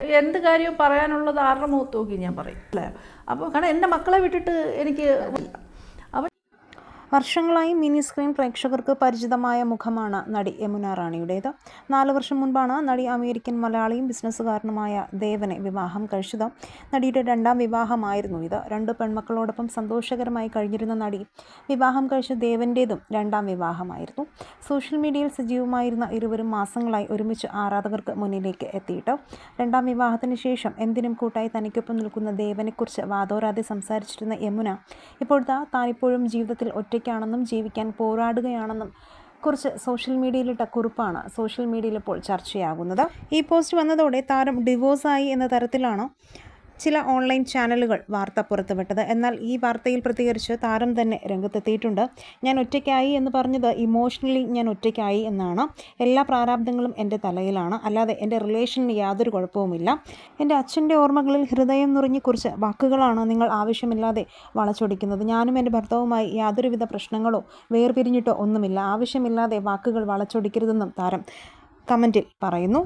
എന്ത് കാര്യവും പറയാനുള്ളത് ആരുടെ മുഖത്ത് നോക്കി ഞാൻ പറയും അല്ലേ. അപ്പോൾ കാരണം എൻ്റെ മക്കളെ വിട്ടിട്ട് എനിക്ക് വർഷങ്ങളായി മിനി സ്ക്രീൻ പ്രേക്ഷകർക്ക് പരിചിതമായ മുഖമാണ് നടി യമുന റാണിയുടേത്. 4 വർഷം മുൻപാണ് നടി അമേരിക്കൻ മലയാളിയും ബിസിനസ്സുകാരനുമായ ദേവനെ വിവാഹം കഴിച്ചത്. നടിയുടെ 2ാം വിവാഹമായിരുന്നു ഇത്. 2 പെൺമക്കളോടൊപ്പം സന്തോഷകരമായി കഴിഞ്ഞിരുന്ന നടി വിവാഹം കഴിച്ച ദേവൻ്റേതും 2ാം വിവാഹമായിരുന്നു. സോഷ്യൽ മീഡിയയിൽ സജീവമായിരുന്ന ഇരുവരും മാസങ്ങളായി ഒരുമിച്ച് ആരാധകർക്ക് മുന്നിലേക്ക് എത്തിയിട്ട്. 2ാം വിവാഹത്തിന് ശേഷം എന്തിനും കൂട്ടായി തനിക്കൊപ്പം നിൽക്കുന്ന ദേവനെക്കുറിച്ച് വാതോരാതെ സംസാരിച്ചിരുന്ന യമുന ഇപ്പോഴത്തെ താനിപ്പോഴും ജീവിതത്തിൽ ഒറ്റയ്ക്കാണെന്നും ജീവിക്കാൻ പോരാടുകയാണെന്നും കുറിച്ച് സോഷ്യൽ മീഡിയയിലിട്ട കുറിപ്പാണ് സോഷ്യൽ മീഡിയയിൽ ഇപ്പോൾ ചർച്ചയാകുന്നത്. ഈ പോസ്റ്റ് വന്നതോടെ താരം ഡിവോഴ്സായി എന്ന തരത്തിലാണ് ചില ഓൺലൈൻ ചാനലുകൾ വാർത്ത പുറത്തുവിട്ടത്. എന്നാൽ ഈ വാർത്തയിൽ പ്രതികരിച്ച് താരം തന്നെ രംഗത്തെത്തിയിട്ടുണ്ട്. ഞാൻ ഒറ്റയ്ക്കായി എന്ന് പറഞ്ഞത് ഇമോഷണലി ഞാൻ ഒറ്റയ്ക്കായി എന്നാണ്. എല്ലാ പ്രാരാബ്ദങ്ങളും എൻ്റെ തലയിലാണ്, അല്ലാതെ എൻ്റെ റിലേഷനിൽ യാതൊരു കുഴപ്പവുമില്ല. എൻ്റെ അച്ഛൻ്റെ ഓർമ്മകളിൽ ഹൃദയം നുറുങ്ങി കുറിച്ച് വാക്കുകളാണ് നിങ്ങൾ ആവശ്യമില്ലാതെ വളച്ചൊടിക്കുന്നത്. ഞാനും എൻ്റെ ഭർത്താവുമായി യാതൊരുവിധ പ്രശ്നങ്ങളോ വേർപിരിഞ്ഞിട്ടോ ഒന്നുമില്ല. ആവശ്യമില്ലാതെ വാക്കുകൾ വളച്ചൊടിക്കരുതെന്നും താരം കമൻറ്റിൽ പറയുന്നു.